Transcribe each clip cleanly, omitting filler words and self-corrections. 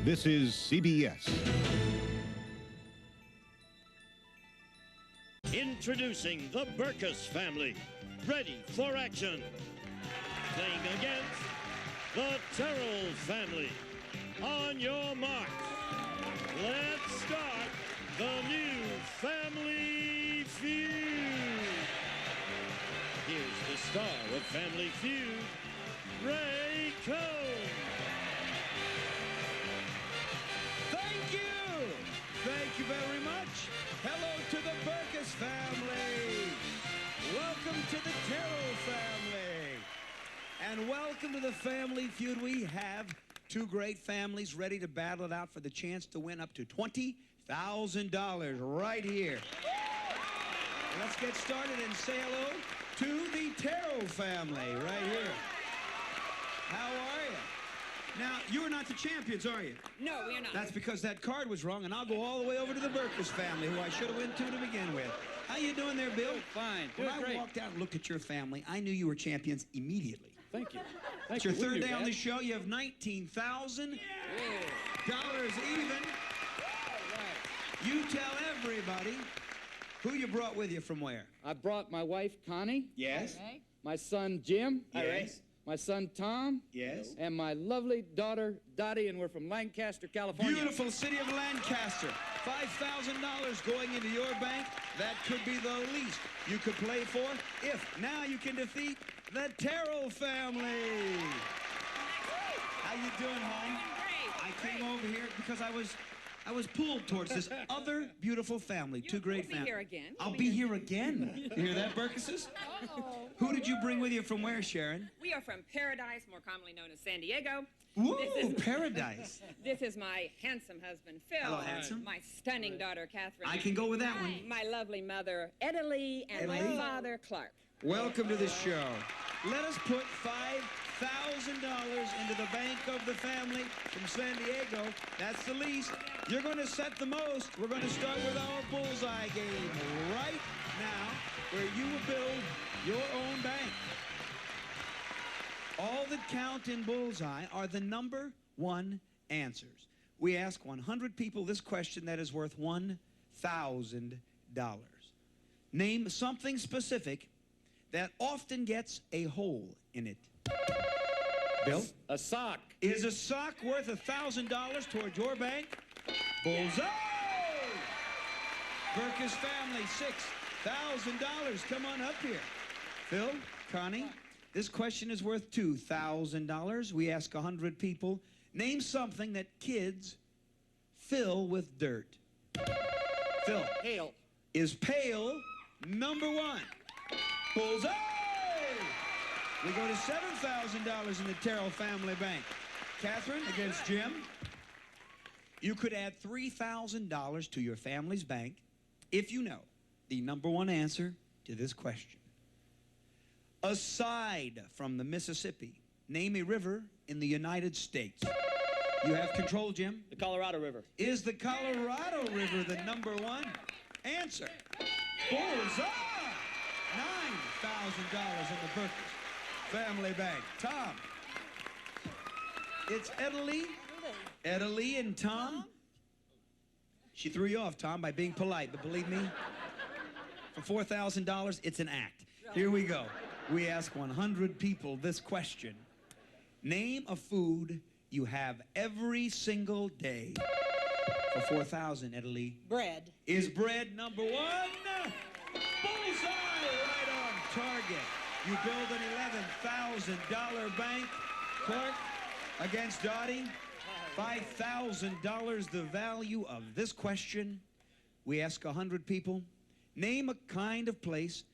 This is CBS. Introducing the Burkus family, ready for action. Playing against the Terrill family. On your mark, let's start the new Family Feud. Here's the star of Family Feud, Ray Cohn. Thank you! Thank you very much. Hello to the Burkus family. Welcome to the Terrill family. And welcome to the Family Feud. We have two great families ready to battle it out for the chance to win up to $20,000 right here. Let's get started and say hello to the Terrill family right here. How are you? Now, you are not the champions, are you? No, we are not. That's because that card was wrong, and I'll go all the way over to the Burkus family, who I should have went to begin with. How you doing there, Bill? Fine. When I walked out and looked at your family, I knew you were champions immediately. Thank you. It's your third day on the show. You have $19,000 even. You tell everybody who you brought with you from where. I brought my wife, Connie. Yes. Okay. My son, Jim. Yes. My son, Tom. Yes. And my lovely daughter, Dottie, and we're from Lancaster, California. Beautiful city of Lancaster. $5,000 going into your bank. That could be the least you could play for if now you can defeat the Terrill family. How you doing, hon? Great. I came over here because I was pulled towards this other beautiful family. Two great families. We'll be here again. I'll be here again. You hear that, Burkuses? Uh-oh. Who did you bring with you from where, Sharon? We are from Paradise, more commonly known as San Diego. Woo, paradise. This is my handsome husband, Phil. Hello, handsome. My stunning daughter, Catherine. I can go with that one. My lovely mother, Edilee, and my Edilee. father, Clark. Welcome to the show. Let us put $5,000 into the bank of the family from San Diego. That's the least. You're going to set the most. We're going to start with our bullseye game right now, where you will build your own bank. All that count in bullseye are the number one answers. We ask 100 people this question that is worth $1,000. Name something specific that often gets a hole in it. Bill? A sock. Is a sock worth $1,000 toward your bank? Bullseye! Burkus family, $6,000. Come on up here. Phil, Connie, this question is worth $2,000. We ask 100 people. Name something that kids fill with dirt. Phil. Hail. Is pail number one? Bullseye! We go to $7,000 in the Terrill family bank. Catherine against Jim. You could add $3,000 to your family's bank if you know the number one answer to this question. Aside from the Mississippi, name a river in the United States. You have control, Jim. The Colorado River. Is the Colorado River the number one answer? Bullseye! $9,000 in the Burkus family bank. Tom. It's Edilee and Tom. She threw you off, Tom, by being polite, but believe me, for $4,000, it's an act. Here we go. We ask 100 people this question. Name a food you have every single day. For $4,000, Edilee. Bread. Is bread number one? Bullseye! Right on target. You build an $11,000 bank. Clark against Dottie. $5,000 the value of this question. We ask 100 people. Name a kind of place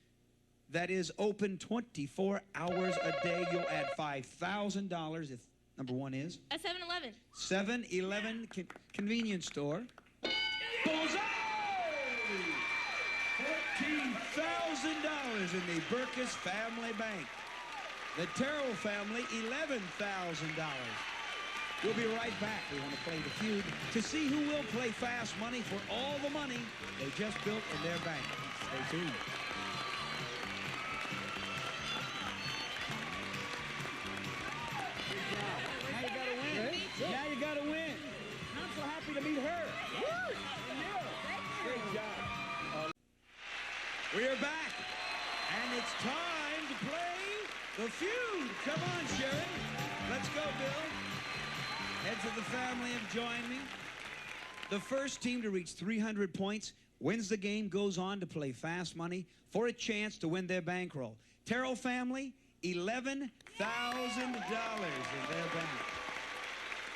that is open 24 hours a day. You'll add $5,000 if number one is. A 7-Eleven. 7-Eleven convenience store. Bullseye! $14,000 in the Burkus family bank. The Terrill family, $11,000. We'll be right back. We want to play the feud to see who will play fast money for all the money they just built in their bank. Stay tuned. Now you gotta win. Now you gotta win. happy to meet her. Woo! Great job. We are back, and it's time to play the feud. Come on, Sharon. Let's go, Bill. Heads of the family have joined me. The first team to reach 300 points wins the game, goes on to play fast money for a chance to win their bankroll. Terrill family, $11,000 in their bank.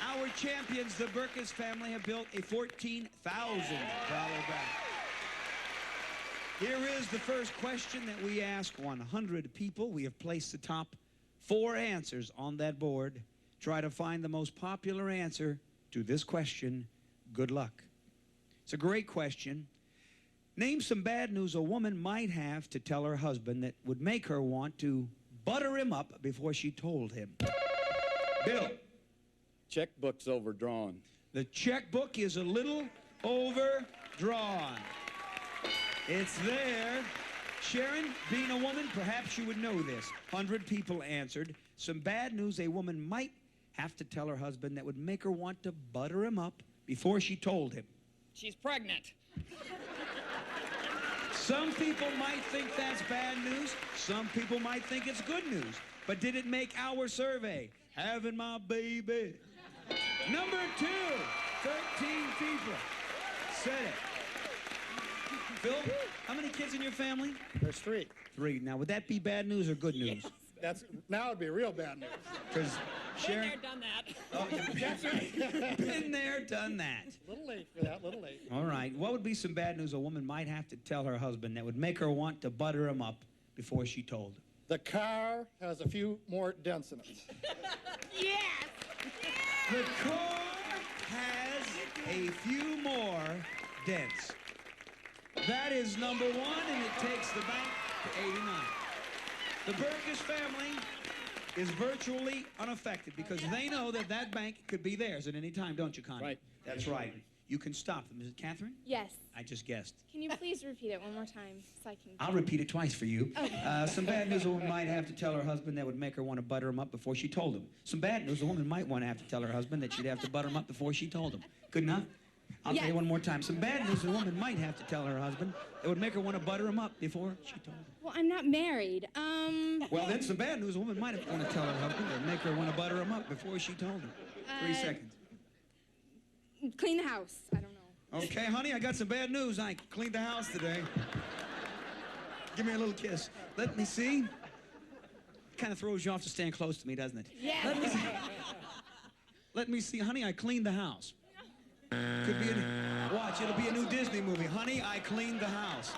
Our champions, the Burkus family, have built a $14,000 bank. Here is the first question that we ask 100 people. We have placed the top 4 answers on that board. Try to find the most popular answer to this question. Good luck. It's a great question. Name some bad news a woman might have to tell her husband that would make her want to butter him up before she told him. Bill. Checkbook's overdrawn. The checkbook is a little overdrawn. It's there. Sharon, being a woman, perhaps you would know this. 100 people answered. Some bad news a woman might have to tell her husband that would make her want to butter him up before she told him. She's pregnant. Some people might think that's bad news. Some people might think it's good news. But did it make our survey? Having my baby. Number 2, 13 people said it. Phil, how many kids in your family? There's 3. 3. Now, would that be bad news or good news? Yes. Now it'd be real bad news. Because Sharon... Been there, done that. Oh, that's right. Been there, done that. Little late for that, little late. All right. What would be some bad news a woman might have to tell her husband that would make her want to butter him up before she told him? The car has a few more dents in it. Yes! The car has a few more dents. That is number 1, and it takes the bank to 89. The Burkus family is virtually unaffected because they know that that bank could be theirs at any time, don't you, Connie? Right. That's right. You can stop them. Is it Catherine? Yes. I just guessed. Can you please repeat it one more time so I can... I'll repeat it twice for you. Okay. Some bad news a woman might have to tell her husband that would make her want to butter him up before she told him. Some bad news a woman might want to have to tell her husband that she'd have to butter him up before she told him. Good enough? I'll Yes. tell you one more time. Some bad news a woman might have to tell her husband that would make her want to butter him up before she told him. Well, I'm not married. Well, then some bad news a woman might have want to tell her husband that would make her want to butter him up before she told him. 3 seconds. Clean the house. I don't know. Okay, honey, I got some bad news. I cleaned the house today. Give me a little kiss. Let me see. Kind of throws you off to stand close to me, doesn't it? Yeah. Let me see. Honey, I cleaned the house. Could be watch, it'll be a new Disney movie. Honey, I cleaned the house.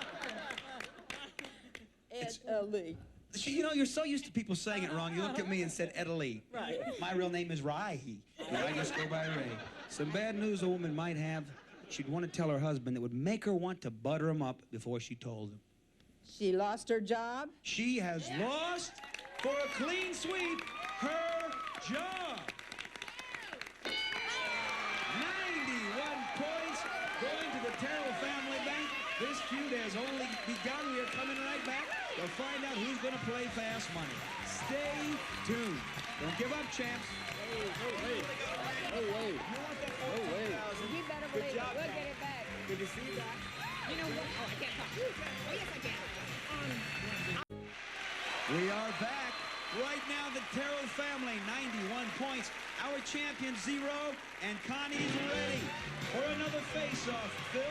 Italy. You know, you're so used to people saying it wrong. You looked at me and said Italy. Right. My real name is Rahi. I just go by Ray. Some bad news a woman might have. She'd want to tell her husband that would make her want to butter him up before she told him. She lost her job. She has lost, for a clean sweep, her job. 91 points going to the Terrill family bank. This feud has only begun. We are coming right back to find out who's going to play fast money. Stay tuned. Don't give up, champs. No way. You better believe it. We'll get it back. Good to see you back. You know what? Oh, I can't talk. Oh, yes, I can. We are back. Right now, the Terrill family, 91 points. Our champion, 0, and Connie's ready for another face-off. Phil?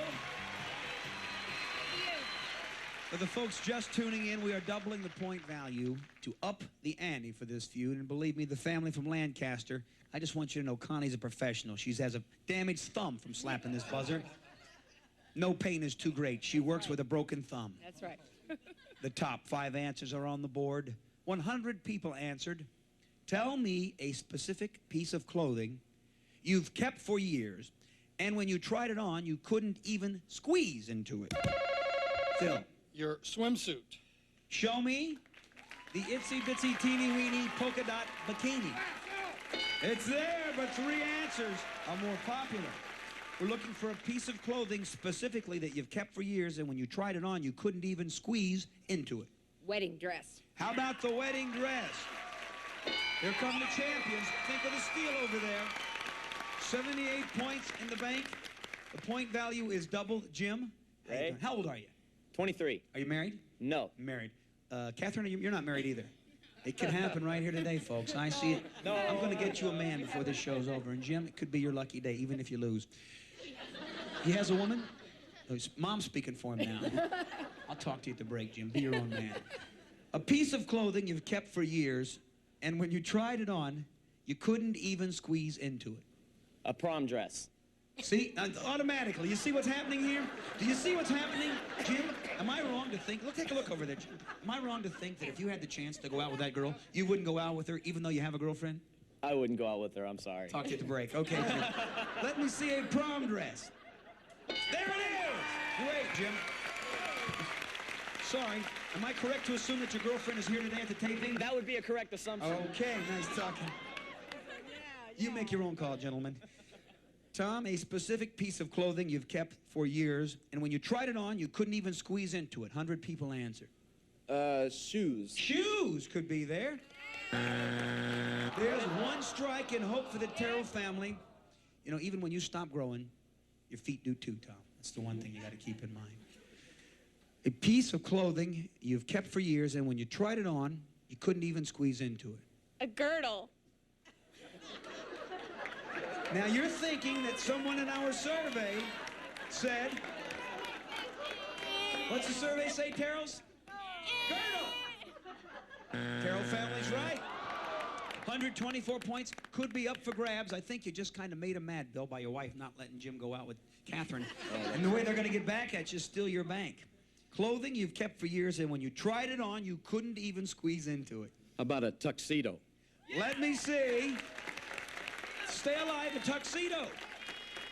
For the folks just tuning in, we are doubling the point value to up the ante for this feud. And believe me, the family from Lancaster, I just want you to know Connie's a professional. She has a damaged thumb from slapping this buzzer. No pain is too great. She works with a broken thumb. That's right. The top 5 answers are on the board. 100 people answered. Tell me a specific piece of clothing you've kept for years, and when you tried it on, you couldn't even squeeze into it. Phil. Your swimsuit. Show me the itsy-bitsy teeny-weeny polka dot bikini. It's there, but 3 answers are more popular. We're looking for a piece of clothing specifically that you've kept for years, and when you tried it on, you couldn't even squeeze into it. Wedding dress. How about the wedding dress? Here come the champions. Think of the steal over there. 78 points in the bank. The point value is double. Jim, Ray? how old are you? 23. Are you married? No. Married. Catherine, you're not married either. It can happen right here today, folks. I see it. No. I'm going to get you a man before this show's over. And Jim, it could be your lucky day, even if you lose. He has a woman? Oh, his mom's speaking for him now. I'll talk to you at the break, Jim. Be your own man. A piece of clothing you've kept for years, and when you tried it on, you couldn't even squeeze into it. A prom dress. See, automatically. You see what's happening here? Do you see what's happening, Jim? Am I wrong to think, take a look over there, Jim. Am I wrong to think that if you had the chance to go out with that girl, you wouldn't go out with her even though you have a girlfriend? I wouldn't go out with her, I'm sorry. Talk to you at the break. Okay, Jim. Let me see a prom dress. There it is! Great, Jim. Sorry, am I correct to assume that your girlfriend is here today at the taping? That would be a correct assumption. Okay, nice talking. You make your own call, gentlemen. Tom, a specific piece of clothing you've kept for years, and when you tried it on, you couldn't even squeeze into it. 100 people answered. Shoes. Shoes could be there. There's one strike and hope for the Terrill family. You know, even when you stop growing, your feet do too, Tom. That's the one thing you got to keep in mind. A piece of clothing you've kept for years, and when you tried it on, you couldn't even squeeze into it. A girdle. Now, you're thinking that someone in our survey said, what's the survey say, Terrill's? Girdle! Terrill family's right. 124 points could be up for grabs. I think you just kind of made him mad, Bill, by your wife not letting Jim go out with Catherine. And the way they're going to get back at you is steal your bank. Clothing you've kept for years, and when you tried it on, you couldn't even squeeze into it. How about a tuxedo? Let me see. Stay alive, a tuxedo.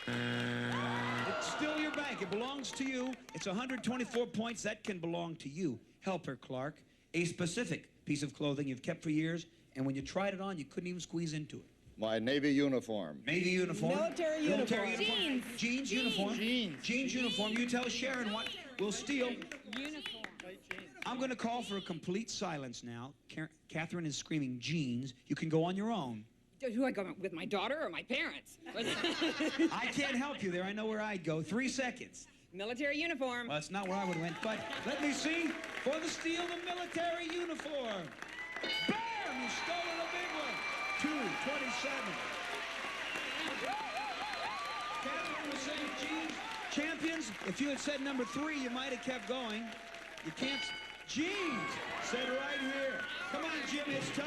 It's still your bank. It belongs to you. It's 124 points. That can belong to you. Help her, Clark. A specific piece of clothing you've kept for years, and when you tried it on, you couldn't even squeeze into it. My Navy uniform. Navy uniform. Military uniform. Jeans. Jeans uniform. Jeans uniform. You tell Sharon what we'll steal. Uniform. I'm going to call for a complete silence now. Catherine is screaming jeans. You can go on your own. Who I go with, my daughter or my parents? I can't help you there. I know where I'd go. 3 seconds. Military uniform. Well, that's not where I would have went, but let me see. For the steal, the military uniform. Bam! You stolen a big one. 227. Catherine was saying, jeans. Champions, if you had said number 3, you might have kept going. You can't. Jeans, said right here. Come on, Jim, it's time.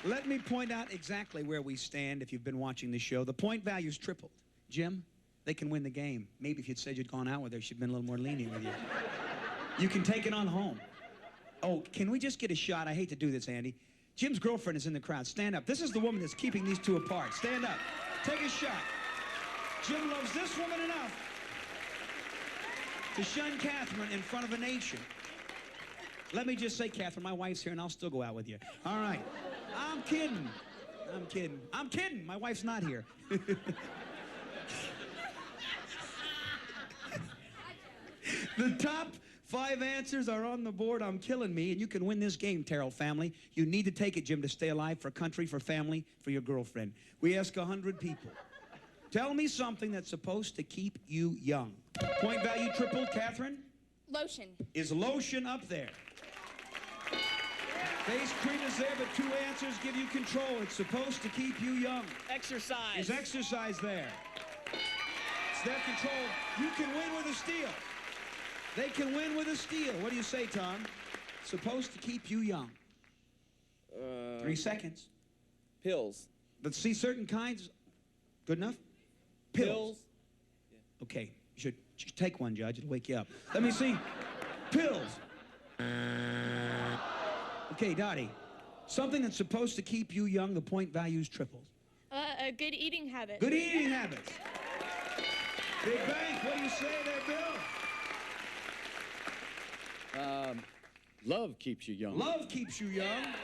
Let me point out exactly where we stand if you've been watching the show. The point value's tripled. Jim, they can win the game. Maybe if you'd said you'd gone out with her, she'd been a little more lenient with you. You can take it on home. Oh, can we just get a shot? I hate to do this, Andy. Jim's girlfriend is in the crowd. Stand up. This is the woman that's keeping these two apart. Stand up. Take a shot. Jim loves this woman enough to shun Catherine in front of a nation. Let me just say, Catherine, my wife's here, and I'll still go out with you. All right. I'm kidding. I'm kidding. I'm kidding. My wife's not here. The top 5 answers are on the board. I'm killing me, and you can win this game, Terrill family. You need to take it, Jim, to stay alive, for country, for family, for your girlfriend. We ask 100 people. Tell me something that's supposed to keep you young. Point value tripled, Catherine? Lotion. Is lotion up there? Face cream is there, but 2 answers give you control. It's supposed to keep you young. Exercise. Is exercise there? It's their control. You can win with a steal. They can win with a steal. What do you say, Tom? Supposed to keep you young. 3 seconds. Pills. Let's see certain kinds. Good enough? Pills. Okay, you should take one, Judge. It'll wake you up. Let me see. Pills. Okay, Dottie. Something that's supposed to keep you young, the point value's tripled. A good eating habit. Good eating habits. Big Bank, what do you say there, Bill? Love keeps you young. Love keeps you young.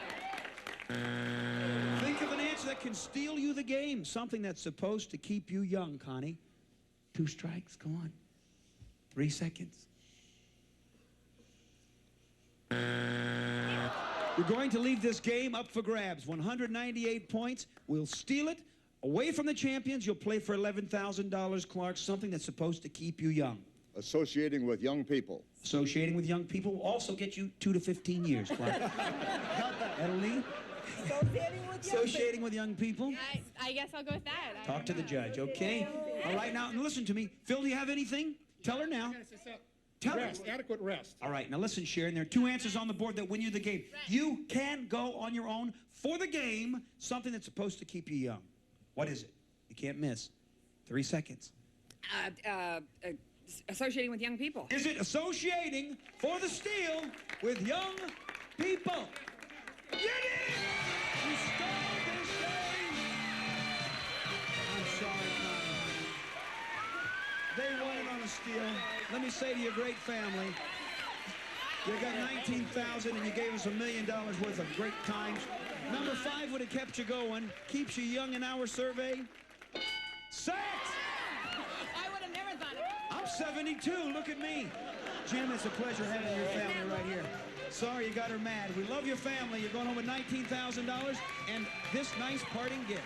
Think of an answer that can steal you the game. Something that's supposed to keep you young, Connie. 2 strikes, go on. 3 seconds. We're going to leave this game up for grabs. 198 points. We'll steal it. Away from the champions, you'll play for $11,000, Clark, something that's supposed to keep you young. Associating with young people. Associating with young people will also get you 2 to 15 years, Clark. Lee? Associating with young people? I guess I'll go with that. Talk to the judge, okay? All right, now, listen to me. Phil, do you have anything? Tell her now. Tell her. Rest, adequate rest. All right, now listen, Sharon, there are 2 answers on the board that win you the game. You can go on your own for the game, something that's supposed to keep you young. What is it? You can't miss. 3 seconds. Associating with young people. Is it associating for the steal with young people? You did it! You stole this game! I'm sorry, Connie. They won it on a steal. Let me say to your great family, you got 19,000 and you gave us $1 million worth of great times. Number 5 would have kept you going. Keeps you young in our survey. Set! I would have never thought of it. I'm 72. Look at me. Jim, it's a pleasure having your family right here. Sorry you got her mad. We love your family. You're going home with $19,000 and this nice parting gift.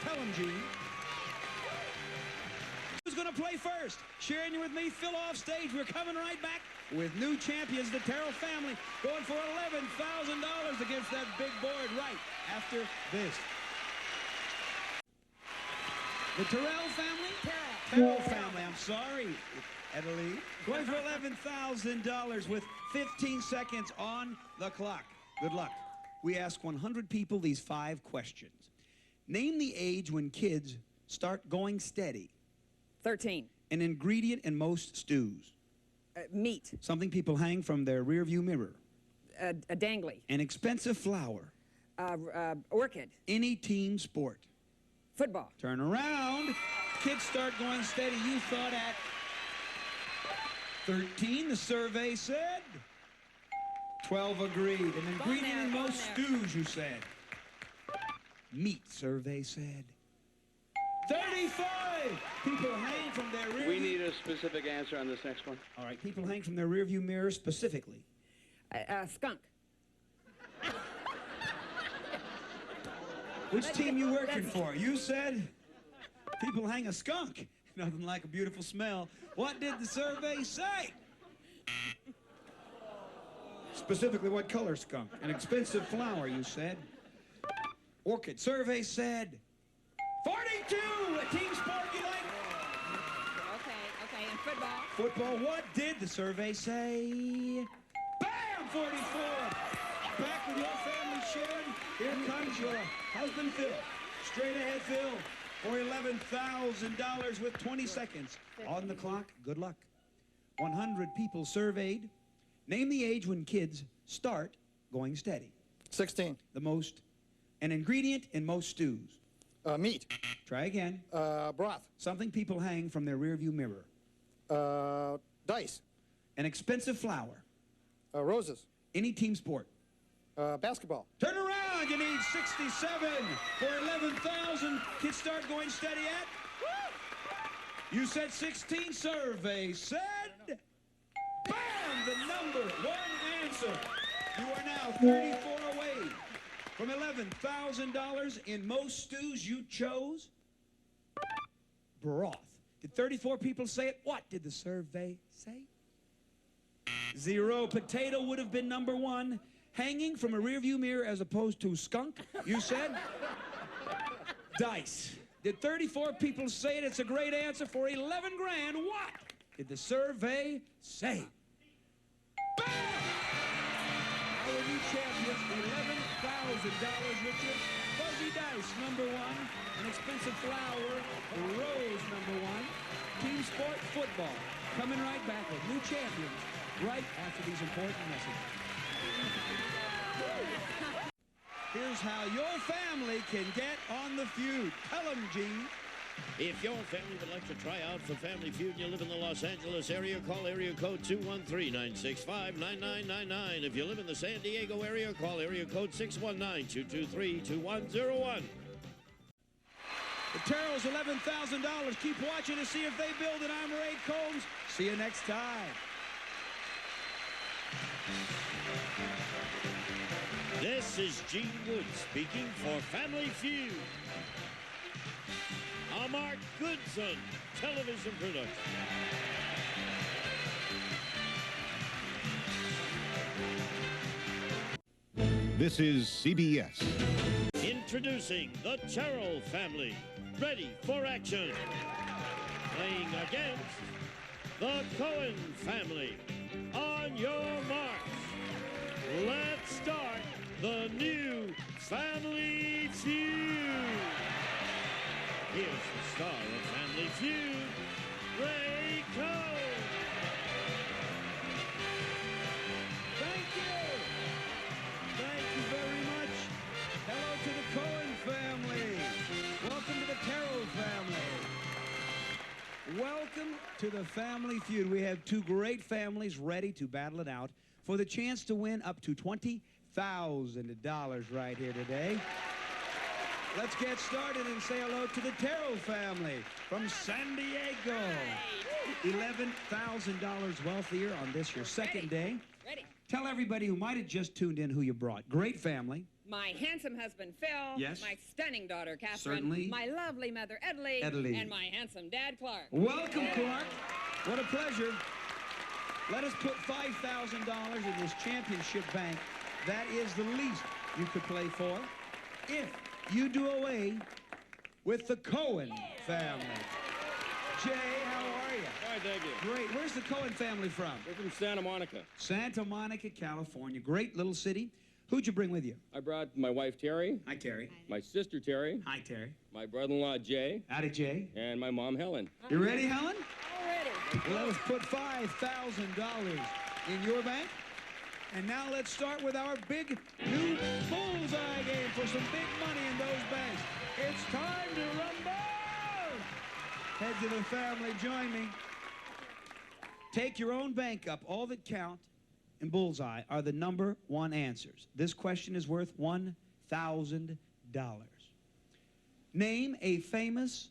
Tell him, Gene. Who's going to play first? Sharing you with me, Phil off stage. We're coming right back with new champions, the Terrill family, going for $11,000 against that big board right after this. The Terrill family? Terrill family, I'm sorry. Lee. Going for $11,000 with 15 seconds on the clock. Good luck. We ask 100 people these 5 questions. Name the age when kids start going steady. 13. An ingredient in most stews. Meat. Something people hang from their rearview mirror. A dangly. An expensive flower. Orchid. Any team sport. Football. Turn around. Kids start going steady. You thought at 13, the survey said. 12 agreed. An ingredient in most stews, you said. Meat, survey said. 35! People hang from their rear We need a specific answer on this next one. All right, people hang from their rearview mirror specifically. Skunk. Which team you working for? You said people hang a skunk. Nothing like a beautiful smell. What did the survey say? Specifically, what color skunk? An expensive flower, you said. Orchid. Survey said 42! A team sport you like? Okay, and football. Football. What did the survey say? Bam! 44! Back with your family, Sharon. Here comes your husband, Phil. Straight ahead, Phil, for $11,000 with 20 seconds on the clock. Good luck. 100 people surveyed. Name the age when kids start going steady. 16. The most. An ingredient in most stews. Meat. Try again. Broth. Something people hang from their rearview mirror. Dice. An expensive flower. Roses. Any team sport. Basketball. Turn around. You need 67 for 11,000. Kids start going steady at. You said 16. Survey said. Bam! The number 1 answer. You are now 34 away from $11,000. In most stews you chose broth. Did 34 people say it? What did the survey say? 0. Potato would have been number 1. Hanging from a rearview mirror as opposed to skunk, you said? Dice. Did 34 people say it? It's a great answer for 11 grand. What did the survey say? Bam! Our new champions, $11,000, Richard. Fuzzy dice, number 1. An expensive flower, rose, number 1. Team sport, football. Coming right back with new champions right after these important messages. Here's how your family can get on the Feud. Tell them, Gene. If your family would like to try out for Family Feud and you live in the Los Angeles area, call area code 213-965-9999. If you live in the San Diego area, call area code 619-223-2101. The Terrill's $11,000. Keep watching to see if they build it. I'm Ray Combs. See you next time. This is Gene Good speaking for Family Feud. A Mark Goodson television production. This is CBS. Introducing the Terrill family, ready for action. Playing against the Cohen family. On your marks, let's start the new Family Feud. Here's the star of Family Feud, Ray Cohen. Thank you. Thank you very much. Hello to the Cohen family. Welcome to the Terrill family. Welcome to the Family Feud. We have two great families ready to battle it out for the chance to win up to $20,000 right here today. Let's get started and say hello to the Terrill family from San Diego. $11,000 wealthier on this your second day. Ready. Tell everybody who might have just tuned in who you brought. Great family. My handsome husband, Phil. Yes. My stunning daughter, Catherine. Certainly. My lovely mother, Edley. Edley. And my handsome dad, Clark. Welcome, Clark. What a pleasure. Let us put $5,000 in this championship bank. That is the least you could play for if you do away with the Cohen family. Jay, how are you? Hi, thank you. Great. Where's the Cohen family from? We're from Santa Monica. Santa Monica, California. Great little city. Who'd you bring with you? I brought my wife, Terry, Hi, Terry. my sister, Terry, Hi, Terry. my brother-in-law, Jay, Howdy, Jay. and my mom, Helen. You ready, Helen? Already. Well, let us put $5,000 in your bank. And now let's start with our big new bullseye game for some big money in those banks. It's time to rumble! Head to the family, join me. Take your own bank up. All that count in bullseye are the number one answers. This question is worth $1,000. Name a famous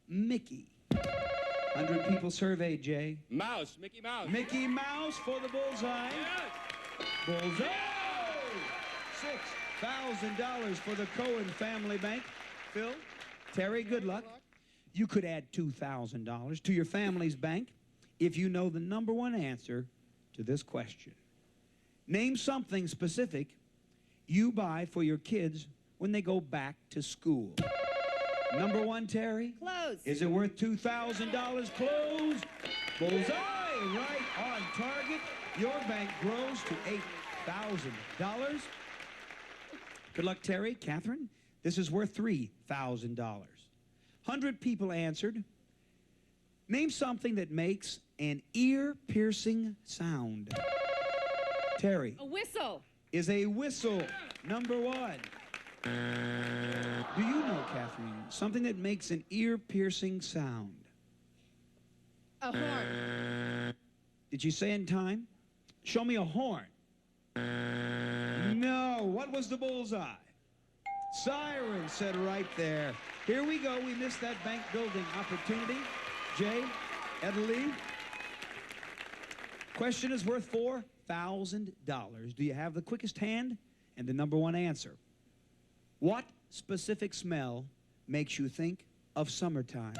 Mickey. 100 people surveyed, Jay. Mouse, Mickey Mouse. Mickey Mouse for the bullseye. Yes. Bullseye! $6,000 for the Cohen family bank. Phil, Terry, good luck. You could add $2,000 to your family's bank if you know the number one answer to this question. Name something specific you buy for your kids when they go back to school. Number one, Terry? Clothes. Is it worth $2,000? Clothes. Bullseye, right on target. Your bank grows to $8,000. Good luck, Terry. Catherine, this is worth $3,000. 100 people answered. Name something that makes an ear-piercing sound. Terry. A whistle. Is a whistle number one. Do you know, Catherine, something that makes an ear-piercing sound? A horn. Did you say in time? Show me a horn. No. What was the bullseye? Siren said right there. Here we go. We missed that bank building opportunity. Jay, Edley. Question is worth $4,000. Do you have the quickest hand and the number one answer? What specific smell makes you think of summertime?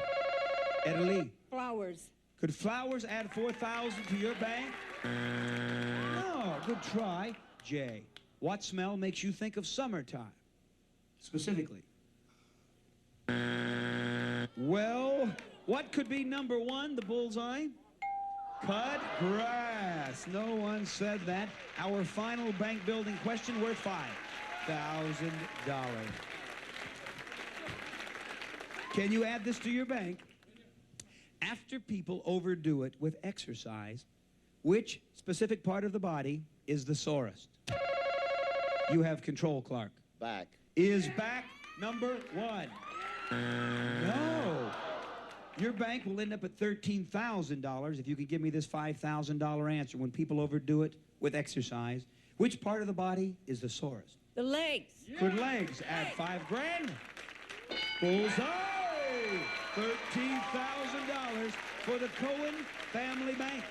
Edley. Flowers. Could flowers add $4,000 to your bank? No, good try. Jay, what smell makes you think of summertime? Specifically. Well, what could be number one, the bullseye? Cut grass. No one said that. Our final bank building question worth $5,000. Can you add this to your bank? After people overdo it with exercise, which specific part of the body is the sorest? You have control, Clark. Back. Is back number one? No. Your bank will end up at $13,000 if you can give me this $5,000 answer. When people overdo it with exercise, which part of the body is the sorest? The legs. Could legs add $5,000? Bullseye! $13,000 for the Cohen family bank.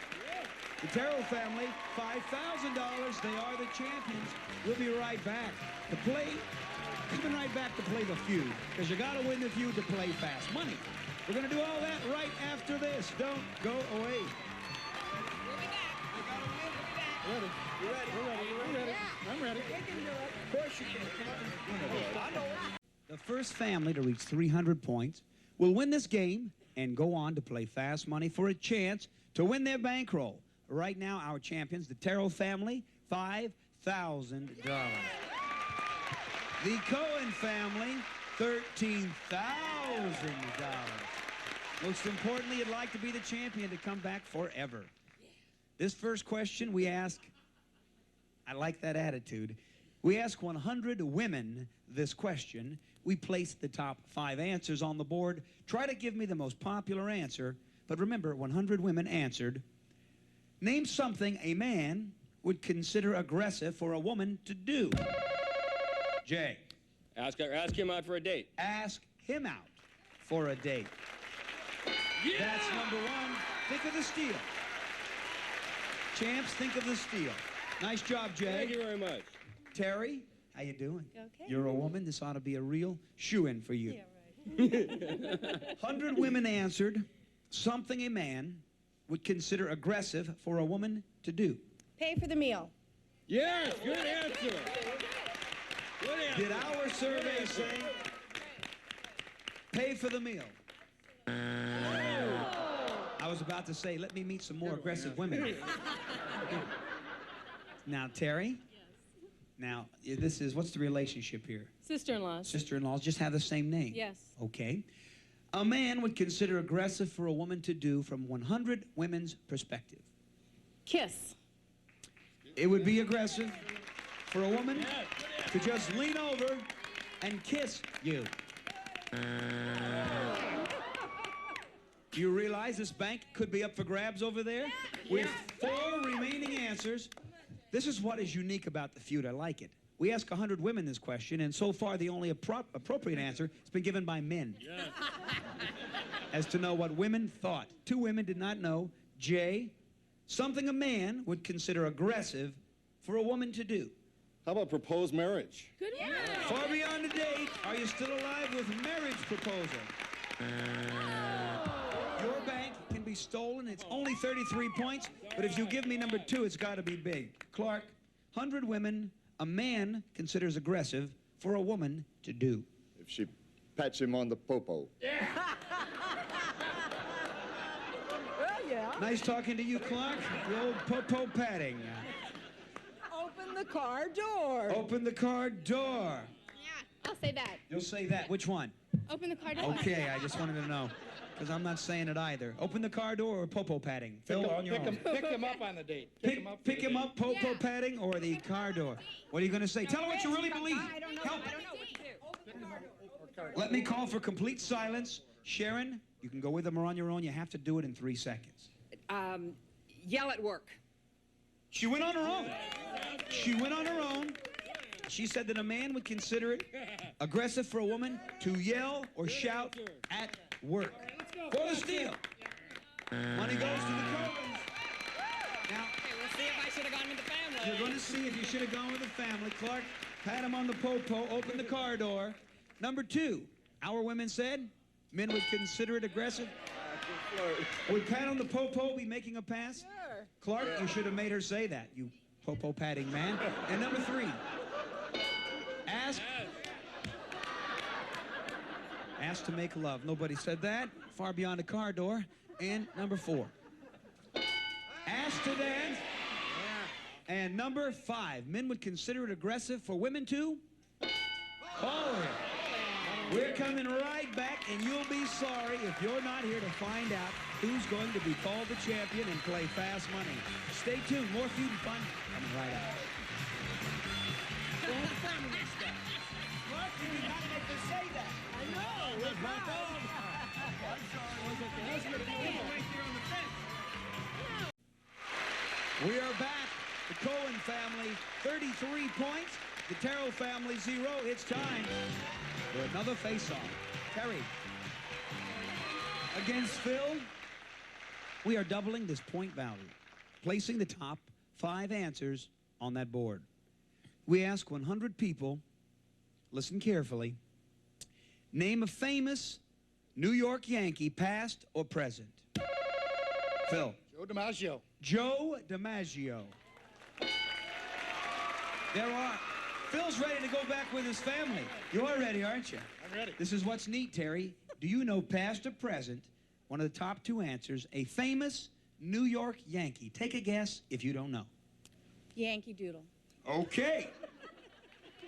The Terrill family, $5,000. They are the champions. We'll be right back to play. Coming right back to play the feud, because you got to win the feud to play fast money. We're going to do all that right after this. Don't go away. We'll be back. We got to win. Ready. You ready? We're ready. We're ready. I'm ready. Of course you can. Come on. I know. The first family to reach 300 points will win this game and go on to play fast money for a chance to win their bankroll. Right now, our champions, the Terrill family, $5,000. The Cohen family, $13,000. Most importantly, you'd like to be the champion to come back forever. This first question we ask, I like that attitude. We ask 100 women this question. We place the top 5 answers on the board. Try to give me the most popular answer. But remember, 100 women answered. Name something a man would consider aggressive for a woman to do. Jay. Ask him out for a date. Ask him out for a date. Yeah! That's number 1. Think of the steal. Champs, think of the steal. Nice job, Jay. Thank you very much. Terry, how you doing? Okay. You're a woman. This ought to be a real shoo-in for you. Yeah, right. 100 women answered something a man would consider aggressive for a woman to do. Pay for the meal. Yes, good answer. Good answer. Did our survey say pay for the meal? I was about to say, let me meet some more aggressive women. Now, Terry? Now, this is, what's the relationship here? Sister-in-laws. Sister-in-laws just have the same name? Yes. Okay. A man would consider aggressive for a woman to do from 100 women's perspective. Kiss. It would be aggressive for a woman to just lean over and kiss you. You realize this bank could be up for grabs over there? With 4 remaining answers. This is what is unique about the feud. I like it. We ask 100 women this question, and so far the only appropriate answer has been given by men. Yes. As to know what women thought. 2 women did not know. Jay, something a man would consider aggressive for a woman to do. How about proposed marriage? Good one. Far beyond a date, are you still alive with marriage proposal? Your bank can be stolen. It's only 33 points, but if you give me number 2, it's got to be big. Clark, 100 women a man considers aggressive for a woman to do. If she pats him on the popo. Well, yeah. Nice talking to you, Clark. The old popo patting. Open the car door. Open the car door. Yeah, I'll say that. You'll say that. Which one? Open the car door. Okay, I just wanted to know. Because I'm not saying it either. Open the car door or popo patting? Phil, on your own. Pick him up on the date. Pick him up, popo patting, or the car door? What are you going to say? Tell her what you really believe. I don't know. Help. I don't know what to do. Let me call for complete silence. Sharon, you can go with them or on your own. You have to do it in 3 seconds. Yell at work. She went on her own. She went on her own. She said that a man would consider it aggressive for a woman to yell or shout at work. For the steal. Money goes to the Cohens. Now, Okay, we'll see if I should have gone with the family. you're going to see if you should have gone with the family. Clark, pat him on the popo, open the car door. Number 2, our women said men would consider it aggressive. Would pat on the popo be making a pass? Sure. Clark, you should have made her say that, you popo patting man. And number 3, ask to make love. Nobody said that. Far beyond a car door. And number 4, ask to dance. And number 5, men would consider it aggressive for women to call it. We're coming right back, and you'll be sorry if you're not here to find out who's going to be called the champion and play fast money. Stay tuned. More Feud and Fun coming right up. Clark, you did not make her say that. I know. Where's my dog? I'm sorry. We are back. The Cohen family, 33 points. The Terrill family, 0. It's time for another face-off. Terry. Against Phil, we are doubling this point value. placing the top 5 answers on that board. We ask 100 people, listen carefully, name a famous New York Yankee, past or present. Phil. Joe DiMaggio. Joe DiMaggio. There are. Phil's ready to go back with his family. You are ready, aren't you? I'm ready. This is what's neat, Terry. Do you know, past or present, one of the top 2 answers, a famous New York Yankee? Take a guess if you don't know. Yankee Doodle. Okay.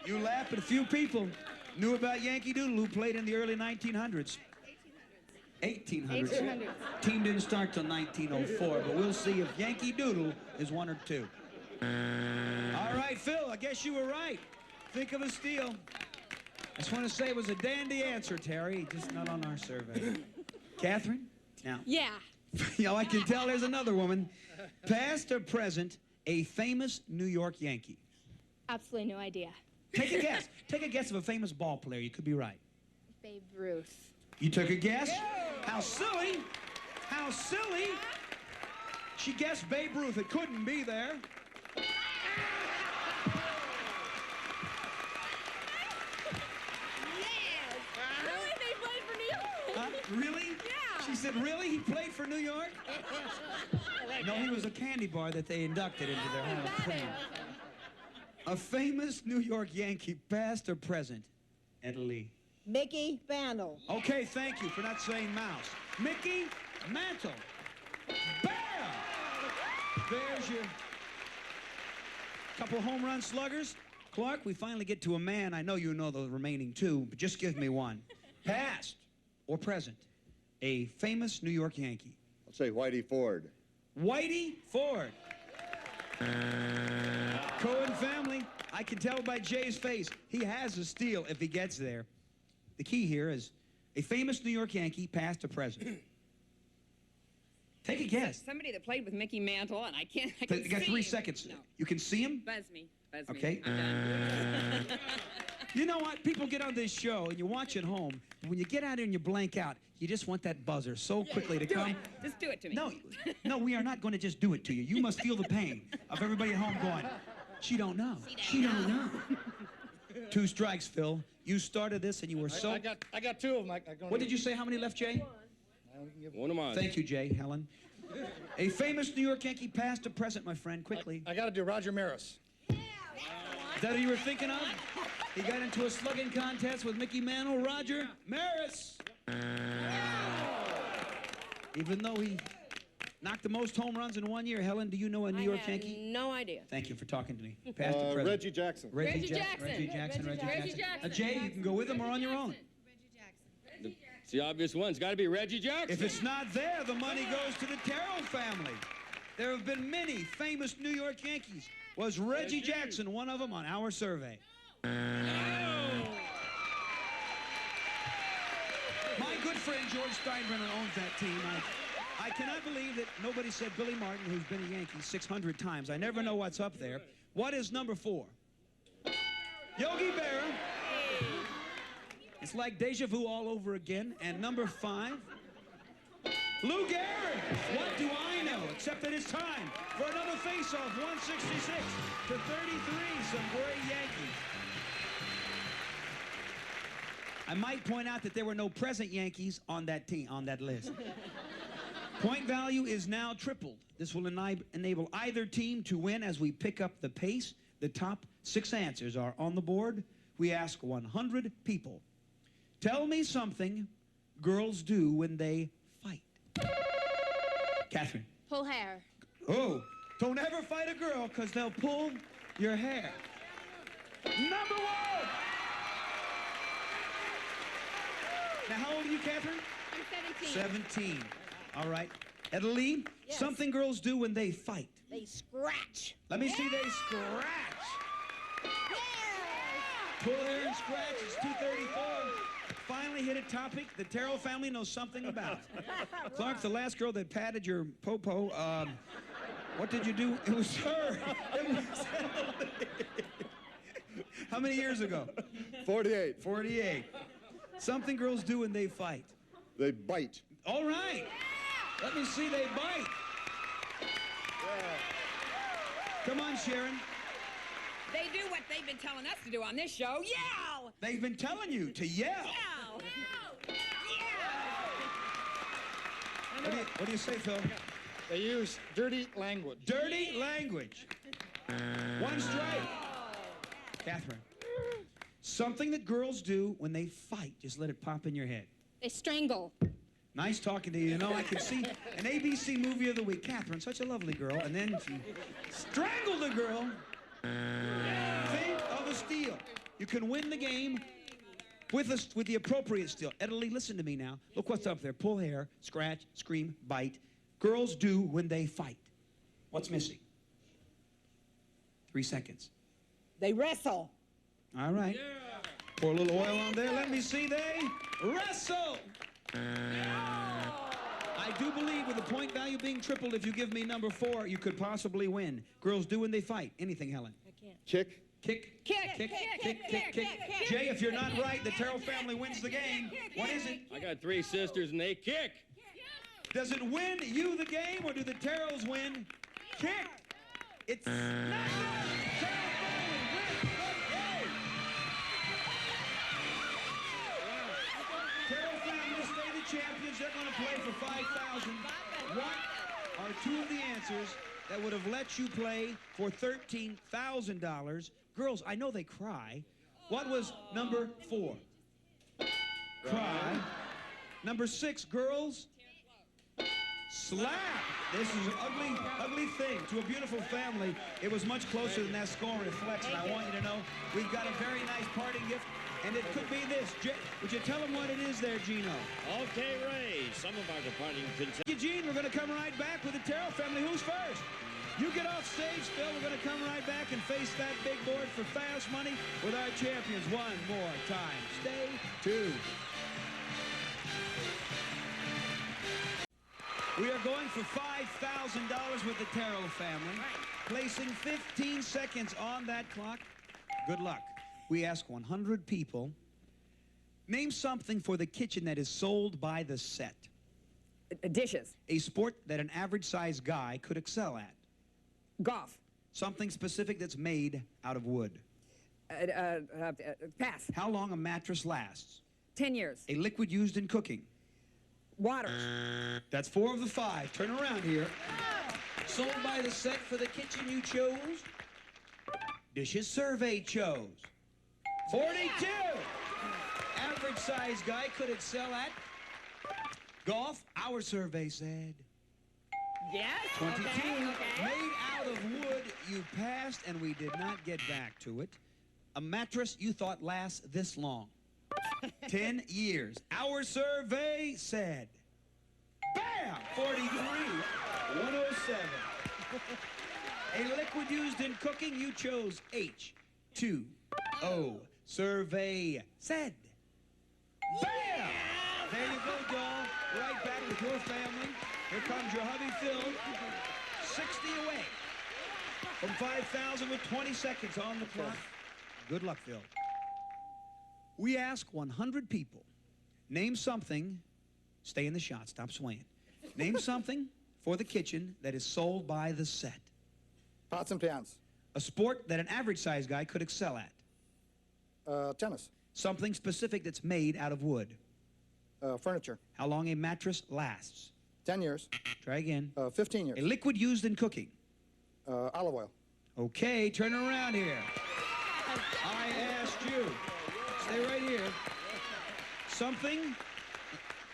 You laugh, but a few people knew about Yankee Doodle, who played in the early 1900s. 1800s. 1800s. Team didn't start till 1904, but we'll see if Yankee Doodle is 1 or 2. All right, Phil, I guess you were right. Think of a steal. I just want to say it was a dandy answer, Terry, just not on our survey. Catherine? Now. Yeah. You know, I can tell there's another woman. Past or present, a famous New York Yankee? Absolutely no idea. Take a guess. Take a guess of a famous ball player. You could be right. Babe Ruth. You took a guess? How silly. How silly. She guessed Babe Ruth. It couldn't be there. Really? They played for New York? Really? Yeah. She said, really? He played for New York? No, he was a candy bar that they inducted into their Hall of Fame. A famous New York Yankee, past or present? Ed Lee. Mickey Mantle. Okay, thank you for not saying Mouse. Mickey Mantle. Bam! There's your couple home run sluggers. Clark, we finally get to a man. I know you know the remaining 2, but just give me one. Past or present, a famous New York Yankee. I'll say Whitey Ford. Whitey Ford. Cohen family. I can tell by Jay's face. He has a steal if he gets there. The key here is a famous New York Yankee, past or present. Take a guess. Somebody that played with Mickey Mantle, and I can You got see 3 him. seconds. No. You can see him? Buzz me. Buzz me. Okay. I'm done. You know what? People get on this show, and you watch at home. When you get out here and you blank out, you just want that buzzer so quickly to Do come. it. Just do it to me. No, we are not going to just do it to you. You must feel the pain of everybody at home going, she don't know. She don't know. 2 strikes, Phil. You started this, and you were so... I got 2 of them. What did you say? How many left, Jay? One of mine. Thank you, Jay. Helen. A famous New York Yankee, past or present, my friend, quickly. I got to do Roger Maris. Is that who you were thinking of? He got into a slugging contest with Mickey Mantle. Roger Maris. Even though he knocked the most home runs in 1 year, Helen, do you know a New York Yankee? No idea. Thank you for talking to me. Past or present? Reggie Jackson. Reggie Jackson. Reggie Jackson. Reggie Jackson. Jay, you can go with him or on your own. It's the obvious one. It's got to be Reggie Jackson. If it's not there, the money goes to the Terrill family. There have been many famous New York Yankees. Was Reggie Jackson one of them on our survey? My good friend George Steinbrenner owns that team. I cannot believe that nobody said Billy Martin, who's been a Yankee 600 times. I never know what's up there. What is number 4? Yogi Berra. It's like deja vu all over again. And number 5, Lou Gehrig. What do I know? Except that it's time for another face-off. 166 to 33. Some great Yankees. I might point out that there were no present Yankees on that team, on that list. Point value is now tripled. This will enable either team to win as we pick up the pace. The top 6 answers are on the board. We ask 100 people. Tell me something girls do when they fight. Catherine. Pull hair. Oh, don't ever fight a girl because they'll pull your hair. Number 1. Now, how old are you, Catherine? I'm 17. All right. Etta Lee, Yes. something girls do when they fight. They scratch. Let me see they scratch. Pull hair and scratch. It's 2:34. Finally hit a topic the Terrill family knows something about. Clark, the last girl that patted your popo, what did you do? It was her. It was How many years ago? 48. 48. Something girls do when they fight. They bite. All right. Let me see they bite. Yeah. Come on, Sharon. They do what they've been telling us to do on this show. Yell! They've been telling you to yell. Yell! What do you say, Phil? They use dirty language. Dirty language. One strike. Catherine. Something that girls do when they fight. Just let it pop in your head. They strangle. Nice talking to you. You know, I could see an ABC movie of the week. Catherine, such a lovely girl. And then she strangled a girl. Think of a steal. You can win the game with the appropriate steal. Italy, listen to me now. Look what's up there. Pull hair, scratch, scream, bite. Girls do when they fight. What's missing? 3 seconds. They wrestle. All right. Yeah. Pour a little oil on there. Let me see. They wrestle. I do believe with the point value being tripled, if you give me number 4, you could possibly win. Girls do when they fight. Anything, Helen? I can't. Kick. Kick. Kick. Jay, if you're not right, the Terrill family wins the game. What is it? I got 3 sisters and they kick. Does it win you the game or do the Terrills win? Kick. It's not good. Terrill family wins the game. Terrill family stay the champions. They're going to play for $5,000. What are 2 of the answers that would have let you play for $13,000? Girls, I know they cry. What was number 4? Cry. Number 6, girls. Slap. This is an ugly thing. To a beautiful family, it was much closer than that score reflects. And I want you to know we've got a very nice parting gift. And it could be this. Would you tell them what it is there, Gino? Okay, Ray. Some of our departing contestants. Eugene, we're going to come right back with the Terrill family. Who's first? You get off stage, Phil. We're going to come right back and face that big board for fast money with our champions one more time. Stay tuned. We are going for $5,000 with the Terrill family. Placing 15 seconds on that clock. Good luck. We ask 100 people. Name something for the kitchen that is sold by the set. Dishes. A sport that an average-sized guy could excel at. Golf. Something specific that's made out of wood. Pass. How long a mattress lasts. 10 years. A liquid used in cooking. Water. That's 4 of the 5. Turn around here. Sold by the set for the kitchen you chose. Dishes survey chose. 42. Average-sized guy could excel at. Golf, our survey said. Yes. 22. Okay. Made out of wood, you passed, and we did not get back to it. A mattress you thought lasts this long. 10 years. Our survey said. Bam! 43. 107. A liquid used in cooking, you chose H2O. Survey said. Bam! There you go, doll. Right back with your family. Here comes your hubby, Phil. 60 away. From 5,000 with 20 seconds on the clock. Good luck, Phil. We ask 100 people, name something, stay in the shot, stop swaying. Name something for the kitchen that is sold by the set. Pots and pans. A sport that an average-sized guy could excel at. Tennis. Something specific that's made out of wood. Furniture. How long a mattress lasts. 10 years. Try again. 15 years. A liquid used in cooking. Olive oil. Okay, turn around here. I asked you. Stay right here. Something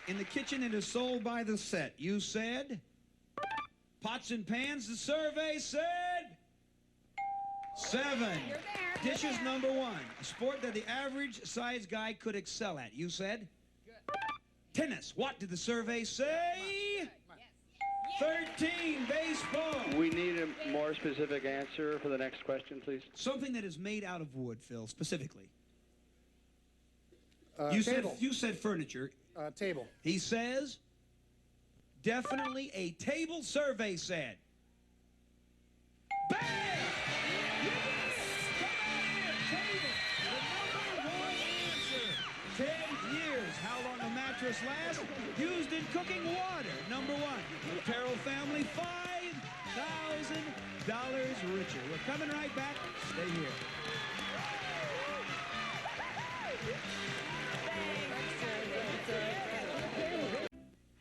in the kitchen that is sold by the set. You said pots and pans. The survey said 7. You're there. Dishes number 1. A sport that the average-sized guy could excel at. You said tennis. What did the survey say? 13. Baseball. We need a more specific answer for the next question, please. Something that is made out of wood, Phil, specifically. Table. You said furniture. Table. He says, definitely a table, survey said. Bam! Yes! Come on here, table. The number 1 answer. 10 years. How long a mattress lasts? Used in cooking water. Number 1. The Terrill family, 5. richer. We're coming right back. Stay here.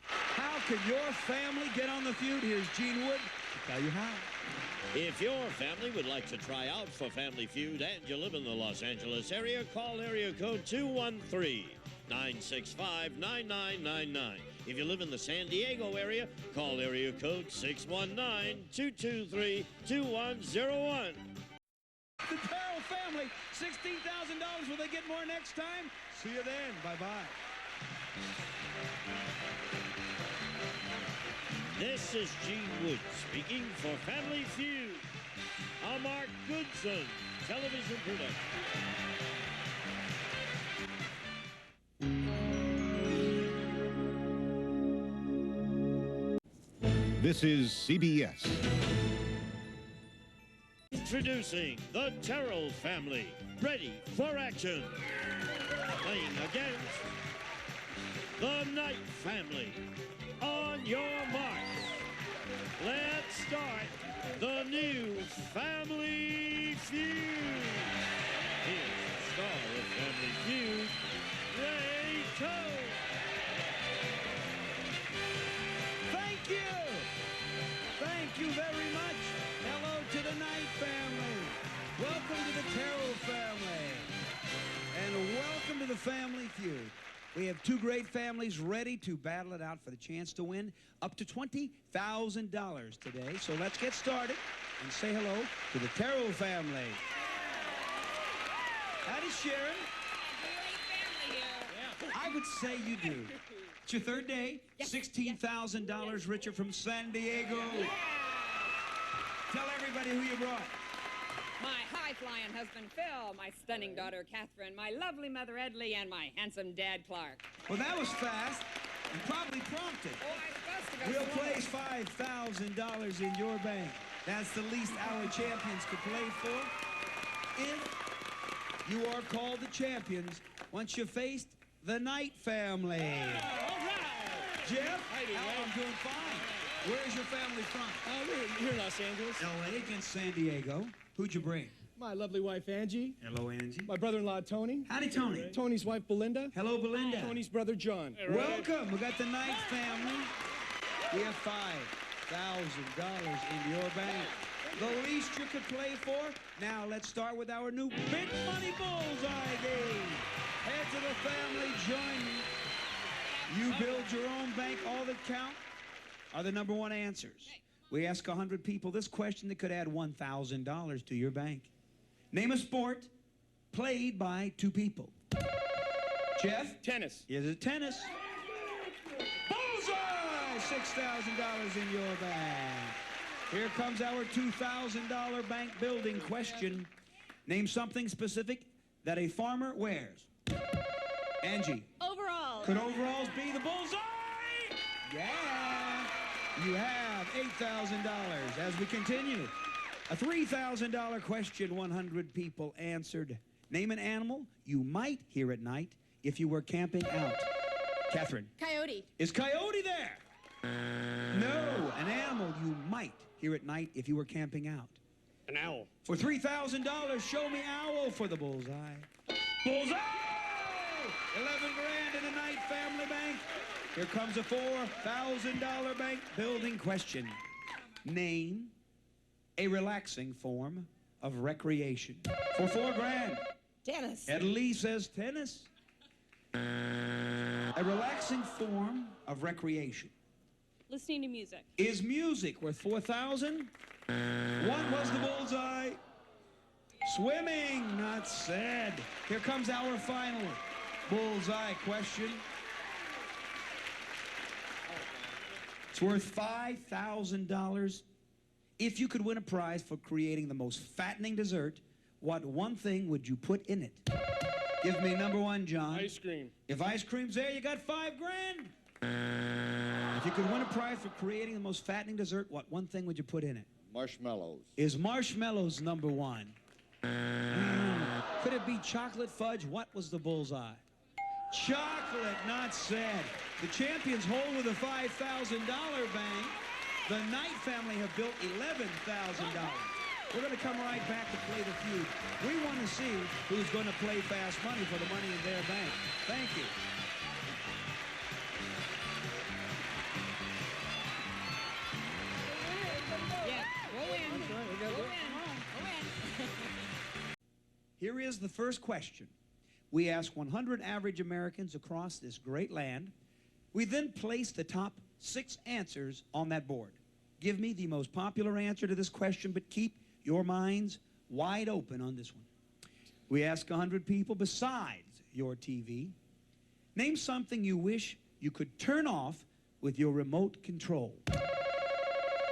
How can your family get on the Feud? Here's Gene Wood to tell you how. If your family would like to try out for Family Feud and you live in the Los Angeles area, call area code 213-965-9999. If you live in the San Diego area, call area code 619-223-2101. The Terrill family, $16,000. Will they get more next time? See you then. Bye-bye. This is Gene Wood speaking for Family Feud, a Mark Goodson television production. This is CBS. Introducing the Terrill family, ready for action. Playing against the Knight family. On your marks, let's start the new Family Feud. Here's the star of Family Feud, Ray Toad. Thank you. Thank you very much. Hello to the Knight family. Welcome to the Terrill family. And welcome to the Family Feud. We have two great families ready to battle it out for the chance to win up to $20,000 today. So let's get started and say hello to the Terrill family. Howdy, Sharon. I would say you do. It's your third day. $16,000 richer from San Diego. Tell everybody who you brought. My high-flying husband, Phil, my stunning daughter, Catherine, my lovely mother, Edley, and my handsome dad, Clark. Well, that was fast and probably prompted. Oh, I'm supposed to go We'll slow. place $5,000 in your bank. That's the least our champions could play for. If you are called the champions once you faced the Knight family. All right. Jeff? How you doing, Ray? I'm doing fine. Where's your family from? We're here in Los Angeles. L.A. against San Diego. Who'd you bring? My lovely wife, Angie. Hello, Angie. My brother-in-law, Tony. Howdy, Tony. Tony's wife, Belinda. Hello, Belinda. Tony's brother, John. Welcome. We got the Knight family. We have $5,000 in your bank. The least you could play for. Now let's start with our new Big Money Bullseye game. Heads of the family, join me. You build your own bank. All that count are the number one answers. We ask 100 people this question that could add $1,000 to your bank. Name a sport played by two people. Jeff? Tennis. Is it tennis? Bullseye! $6,000 in your bank. Here comes our $2,000 bank building question. Name something specific that a farmer wears. Angie. Overall. Could overalls be the bullseye? Yeah. You have $8,000 as we continue. A $3,000 question, 100 people answered. Name an animal you might hear at night if you were camping out. Catherine. Coyote. Is coyote there? No, an animal you might hear at night if you were camping out. An owl. For $3,000, show me owl for the bullseye. Bullseye! 11 grand in the Knight family bank. Here comes a $4,000 bank building question. Name a relaxing form of recreation. For $4 grand. Tennis. Ed Lee says tennis. A relaxing form of recreation. Listening to music. Is music worth $4,000? What was the bullseye? Swimming, not said. Here comes our final bullseye question. It's worth $5,000. If you could win a prize for creating the most fattening dessert, what one thing would you put in it? Give me number one, John. Ice cream. If ice cream's there, you got $5 grand. If you could win a prize for creating the most fattening dessert, what one thing would you put in it? Marshmallows. Is marshmallows number one? Could it be chocolate fudge? What was the bullseye? Chocolate, not said. The champions hold with a $5,000 bank. The Knight family have built $11,000. We're going to come right back to play the feud. We want to see who's going to play fast money for the money in their bank. Thank you. Yeah, go in. Go in. Go in. Here is the first question. We ask 100 average Americans across this great land. We then place the top 6 answers on that board. Give me the most popular answer to this question, but keep your minds wide open on this one. We ask 100 people besides your TV. Name something you wish you could turn off with your remote control.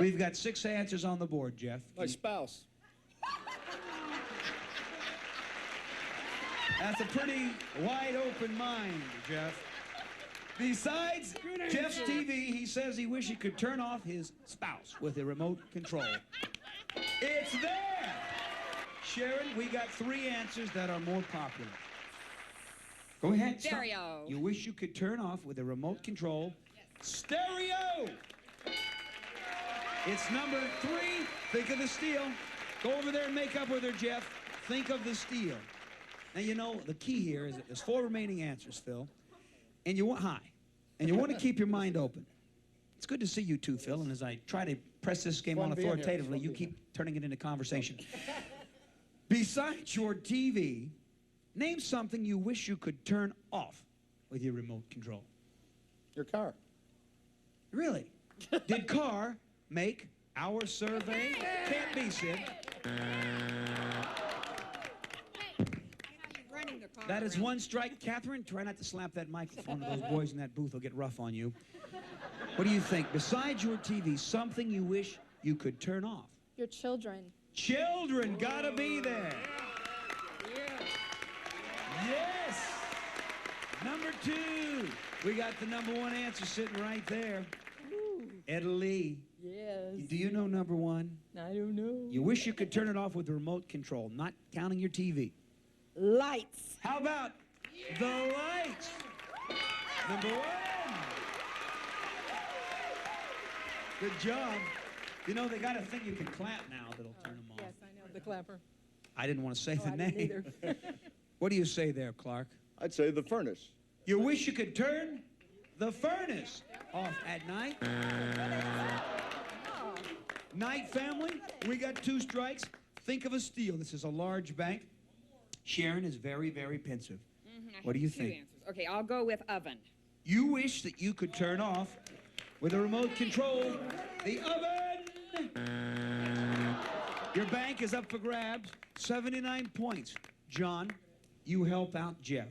We've got 6 answers on the board, Jeff. My spouse. That's a pretty wide open mind, Jeff. Besides Jeff's TV, he says he wishes he could turn off his spouse with a remote control. It's there! Sharon, we got 3 answers that are more popular. Go ahead. Stop. Stereo. You wish you could turn off with a remote control. Yes. Stereo! It's number 3. Think of the steel. Go over there and make up with her, Jeff. Think of the steel. Now, you know, the key here is that there's 4 remaining answers, Phil. And you want to keep your mind open. It's good to see you two, Phil, and as I try to press this game on authoritatively, you keep turning it into conversation. Besides your TV, name something you wish you could turn off with your remote control. Your car. Really? Did car make our survey? Can't be, Sid. That is 1 strike. Catherine, try not to slap that microphone. Those boys in that booth will get rough on you. What do you think? Besides your TV, something you wish you could turn off? Your children. Children gotta be there. Yes. Number 2. We got the number 1 answer sitting right there. Ed Lee. Yes. Do you know number 1? I don't know. You wish you could turn it off with the remote control, not counting your TV. Lights. How about the lights? Number 1. Good job. You know, they got a thing you can clap now that'll turn them off. Yes, I know. The clapper. I didn't want to say the I name. didn't either. What do you say there, Clark? I'd say the furnace. You wish you could turn the furnace off at night? Night family, we got 2 strikes. Think of a steal. This is a large bank. Sharon is very, very pensive. What do you think? 2 answers. Okay, I'll go with oven. You wish that you could turn off with a remote control the oven. Your bank is up for grabs. 79 points. John, you help out Jeff.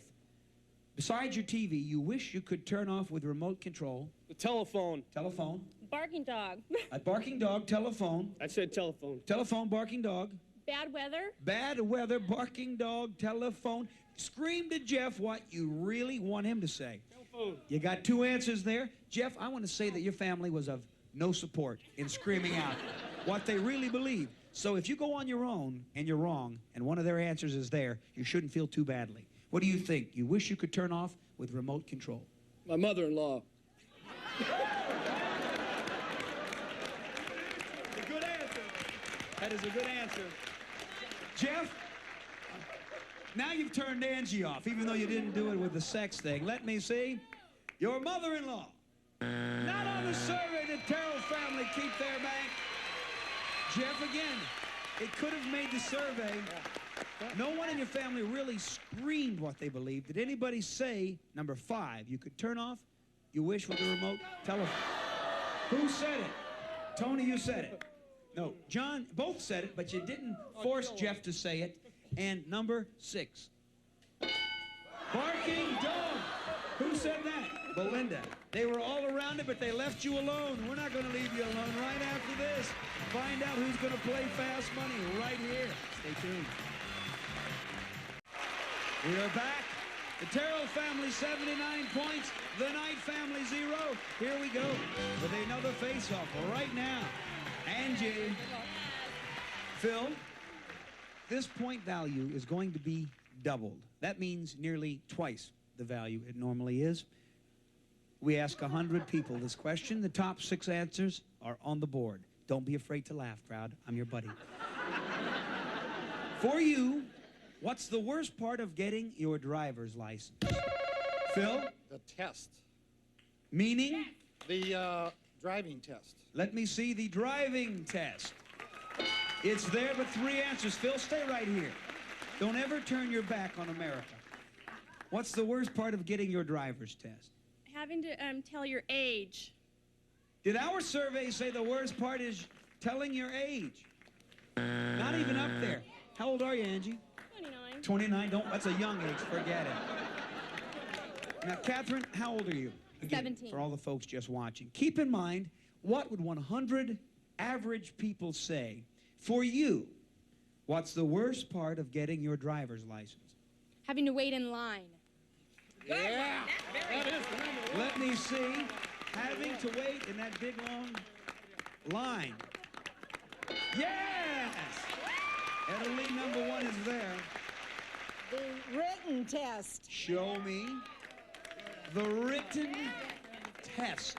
Besides your TV, you wish you could turn off with remote control. The telephone. Telephone. Barking dog. A barking dog, telephone. I said telephone. Telephone, barking dog. Bad weather. Bad weather, barking dog, telephone. Scream to Jeff what you really want him to say. Telephone. You got 2 answers there. Jeff, I want to say that your family was of no support in screaming out what they really believe. So if you go on your own and you're wrong and one of their answers is there, you shouldn't feel too badly. What do you think? You wish you could turn off with remote control? My mother-in-law. A good answer. That is a good answer. Jeff, now you've turned Angie off, even though you didn't do it with the sex thing. Let me see. Your mother-in-law. Not on the survey. The Terrill family keep their bank. Jeff, again, it could have made the survey. No one in your family really screamed what they believed. Did anybody say, number 5, you could turn off you wish with a remote telephone? Who said it? Tony, you said it. No, John, both said it, but you didn't force Jeff to say it. And number 6. Barking dog. Who said that? Belinda. They were all around it, but they left you alone. We're not going to leave you alone. Right after this, find out who's going to play fast money right here. Stay tuned. We are back. The Terrill family, 79 points. The Knight family, 0. Here we go with another face-off right now. Angie. Phil, this point value is going to be doubled. That means nearly twice the value it normally is. We ask 100 people this question. The top 6 answers are on the board. Don't be afraid to laugh, crowd. I'm your buddy. For you, what's the worst part of getting your driver's license? Phil? The test. Meaning? The driving test. Let me see the driving test. It's there, but 3 answers. Phil, stay right here. Don't ever turn your back on America. What's the worst part of getting your driver's test? Having to tell your age. Did our survey say the worst part is telling your age? Not even up there. How old are you, Angie? 29. 29. That's a young age. Forget it. Now, Catherine, how old are you? Again, 17. For all the folks just watching. Keep in mind, what would 100 average people say? For you, what's the worst part of getting your driver's license? Having to wait in line. Yeah. That is the number one. Let me see. Having to wait in that big, long line. Yes! Italy number 1 is there. The written test. Show me the written test.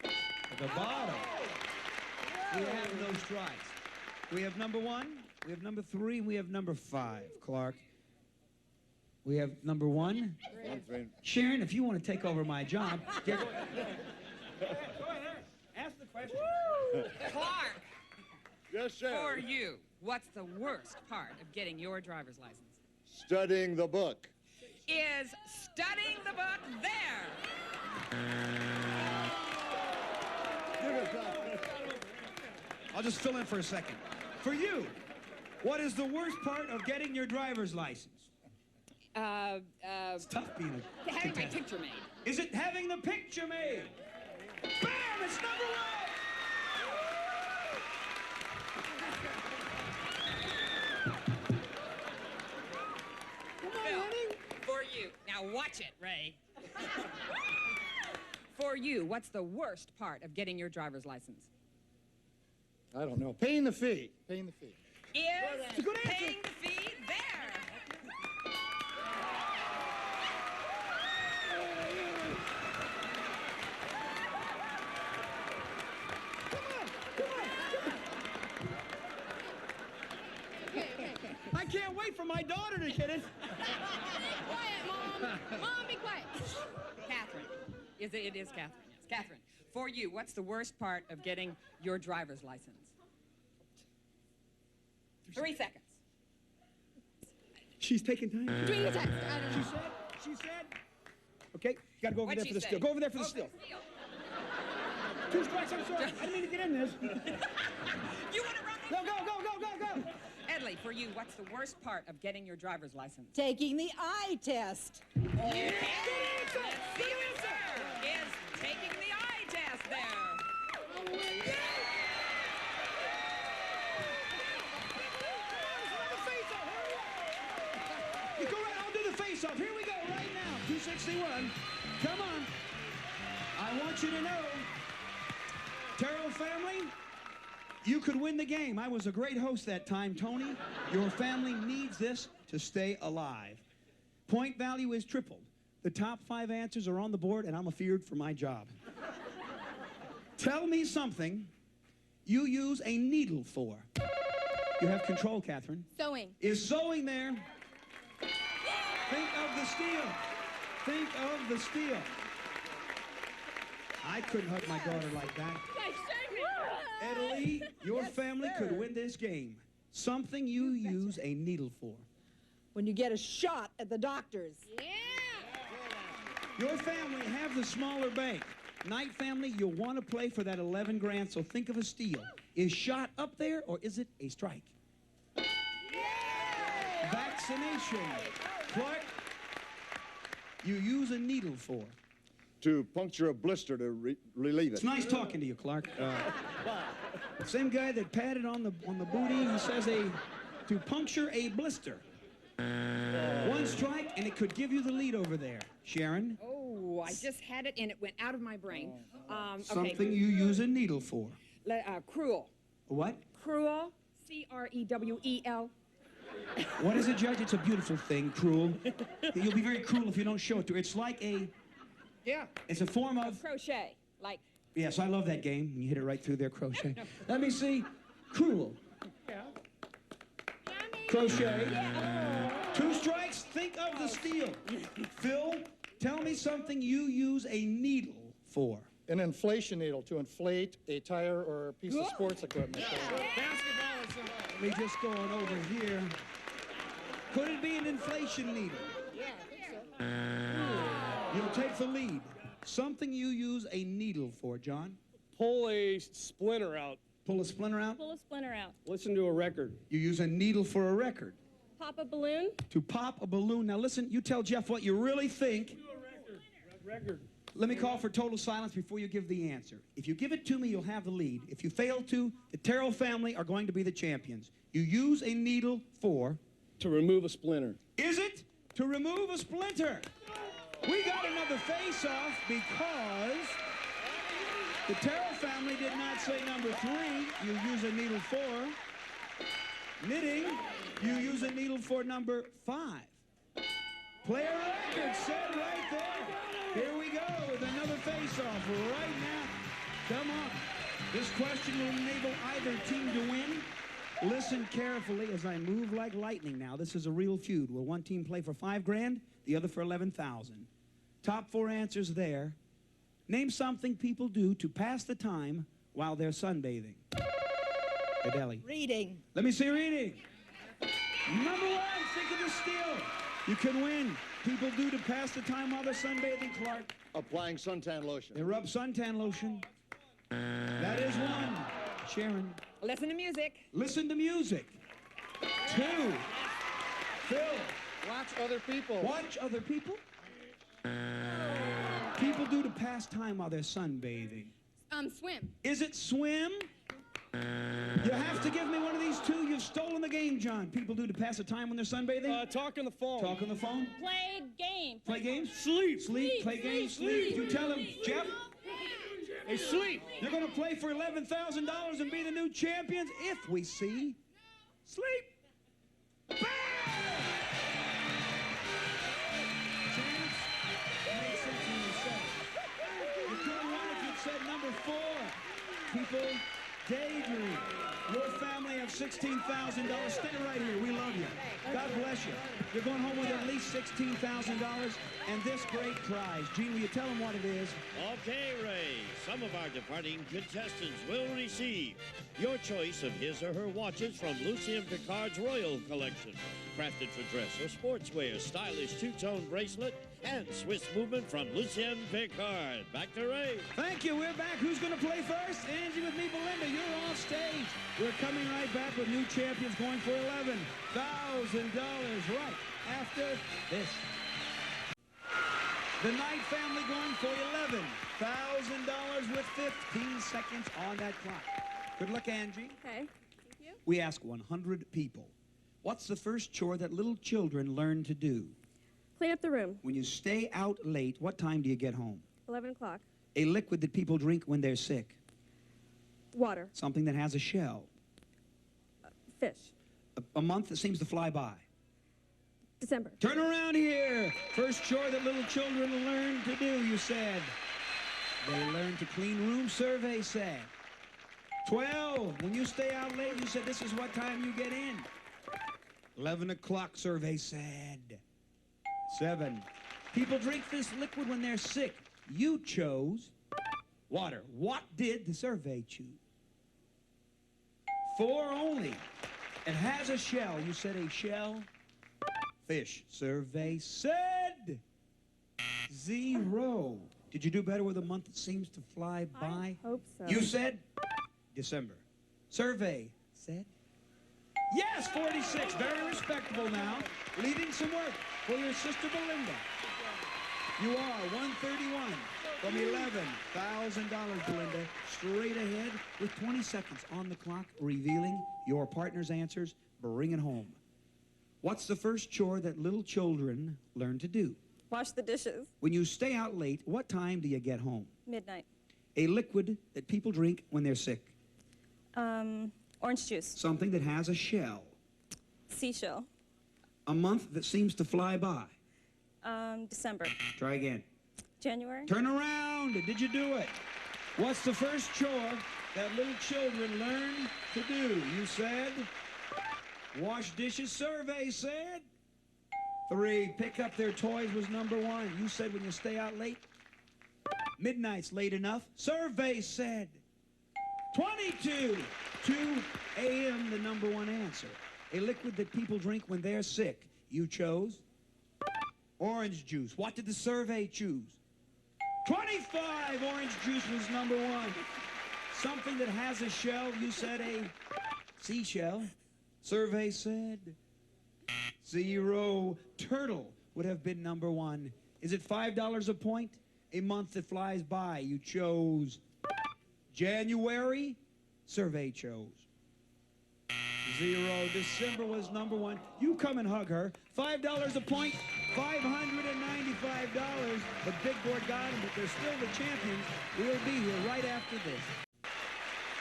At the bottom, we have no strikes. We have number 1, we have number 3, and we have number 5. Clark. We have number 1. Sharon, if you want to take over my job, go ahead. Ask the question. Clark, Yes, sir. for you, what's the worst part of getting your driver's license? Studying the book. Is studying the book there? I'll just fill in for a second. For you, what is the worst part of getting your driver's license? It's tough being a Having my contestant. picture made. Is it having the picture made? Bam! It's number 1! For you. Now watch it, Ray. For you, what's the worst part of getting your driver's license? I don't know. Paying the fee. Paying the fee. Is paying the fee there? I can't wait for my daughter to get it. Quiet, Mom. Mom, be quiet. Catherine. It is Catherine, yes. Catherine, for you, what's the worst part of getting your driver's license? 3 seconds. She's taking time. Doing the text. I don't know. She said. Okay, you gotta go over What'd there she for the say? steal. Go over there for the Oh, steal. steal. 2 strikes, I'm sorry. I didn't mean to get in this. You want to run this? Go, go, go, go, go, go. Edley, for you, what's the worst part of getting your driver's license? Taking the eye test. Yes. Let's see you, sir. Is taking the eye test there. You go right, I'll do the face-off. Here we go, right now. 261. Come on. I want you to know, Terrill family, you could win the game. I was a great host that time, Tony. Your family needs this to stay alive. Point value is tripled. The top 5 answers are on the board, and I'm afeared for my job. Tell me something you use a needle for. You have control, Catherine. Sewing. Is sewing there? Think of the steal. Think of the steal. I couldn't hug my daughter like that. Italy, your family could win this game. Something you use a needle for. When you get a shot at the doctors. Yeah. Your family have the smaller bank. Night family, you'll want to play for that 11 grand, so think of a steal. Is shot up there, or is it a strike? Vaccination. Clark, you use a needle for. To puncture a blister to relieve it. It's nice talking to you, Clark. Same guy that patted on the booty, he says to puncture a blister. 1 strike, and it could give you the lead over there. Sharon? Oh, I just had it and it went out of my brain. Okay. Something you use a needle for. Cruel. What? Cruel. C-R-E-W-E-L. What is it, Judge? It's a beautiful thing, cruel. You'll be very cruel if you don't show it to her. It's like a... Yeah. It's a form of... Crochet. Like Yes, I love that game. You hit it right through there, crochet. Let me see. Cruel. Crochet. 2 strikes. Think of the steal. Phil, tell me something you use a needle for. An inflation needle to inflate a tire or a piece of sports equipment. Let me just go on over here. Could it be an inflation needle? Yeah, I think so. You'll take the lead. Something you use a needle for, John. Pull a splinter out. Pull a splinter out. Pull a splinter out. Listen to a record. You use a needle for a record. Pop a balloon. To pop a balloon. Now listen, you tell Jeff what you really think. Record. Let me call for total silence before you give the answer. If you give it to me, you'll have the lead. If you fail to, the Terrill family are going to be the champions. You use a needle for... To remove a splinter. Is it to remove a splinter? We got another face-off because the Terrill family did not say number 3. You use a needle for. Knitting, you use a needle for number 5. Player record set right there. Here we go with another face-off right now. Come on. This question will enable either team to win. Listen carefully as I move like lightning now. This is a real feud. Will one team play for $5 grand, the other for 11,000? Top 4 answers there. Name something people do to pass the time while they're sunbathing. Adele. Reading. Let me see reading. Number 1, think of the steal. You can win. People do to pass the time while they're sunbathing, Clark. Applying suntan lotion. They rub suntan lotion. That is 1. Sharon. Listen to music. Listen to music. 2. Phil. Watch other people. Watch other people. People do to pass time while they're sunbathing. Swim. Is it swim? You have to give me one of these 2. You've stolen the game, John. People do to pass the time when they're sunbathing? Talk on the phone. Talk on the phone? Play game. Play games? Sleep. Sleep. Play games? Sleep. You tell him, Jeff. Hey, sleep. You're going to play for $11,000 and be the new champions if we see sleep. Bam! Chance? Makes sense when you said it. You could have won if you'd said number 4. People daydream. Your family have $16,000. Stay right here. We love you. God bless you. You're going home with at least $16,000 and this great prize. Gene, will you tell them what it is? Okay, Ray. Some of our departing contestants will receive your choice of his or her watches from Lucien Picard's Royal Collection. Crafted for dress or sportswear, stylish 2-tone bracelet, and Swiss movement from Lucien Picard. Back to Ray. Thank you. We're back. Who's going to play first? Angie with me, Belinda. You're off stage. We're coming right back with new champions going for $11,000 right after this. The Knight family going for $11,000 with 15 seconds on that clock. Good luck, Angie. Okay. Thank you. We ask 100 people, what's the first chore that little children learn to do? Clean up the room. When you stay out late, what time do you get home? 11 o'clock. A liquid that people drink when they're sick. Water. Something that has a shell. Fish. A month that seems to fly by. December. Turn around here. First chore that little children learn to do, you said. They learn to clean room, survey said. 12. When you stay out late, you said this is what time you get in. 11 o'clock, survey said. 7. People drink this liquid when they're sick. You chose water. What did the survey choose? 4 only. It has a shell. You said a shell. Fish. Survey said 0. Did you do better with a month that seems to fly by? I hope so. You said December. Survey said yes, 46. Very respectable now. Leaving some work for your sister Belinda. You are 131 from $11,000, Belinda. Straight ahead with 20 seconds on the clock, revealing your partner's answers. Bring it home. What's the first chore that little children learn to do? Wash the dishes. When you stay out late, what time do you get home? Midnight. A liquid that people drink when they're sick. Orange juice. Something that has a shell. Seashell. A month that seems to fly by. December. Try again. January. Turn around. Did you do it? What's the first chore that little children learn to do? You said wash dishes. Survey said 3. Pick up their toys was number 1. You said when you stay out late. Midnight's late enough. Survey said 22. 2 a.m. the number 1 answer. A liquid that people drink when they're sick. You chose orange juice. What did the survey choose? 25. Orange juice was number 1. Something that has a shell. You said a seashell. Survey said 0. Turtle would have been number 1. Is it $5 a point? A month that flies by. You chose January. Survey chose 0. December was number 1. You come and hug her. $5 a point, $595. But Big Board got them, but they're still the champions. We'll be here right after this.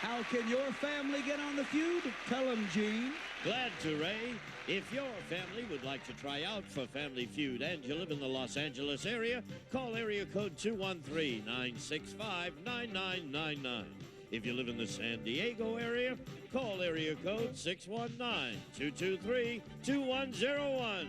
How can your family get on the Feud? Tell them, Gene. Glad to, Ray. If your family would like to try out for Family Feud and you live in the Los Angeles area, call area code 213-965-9999. If you live in the San Diego area, call area code 619-223-2101.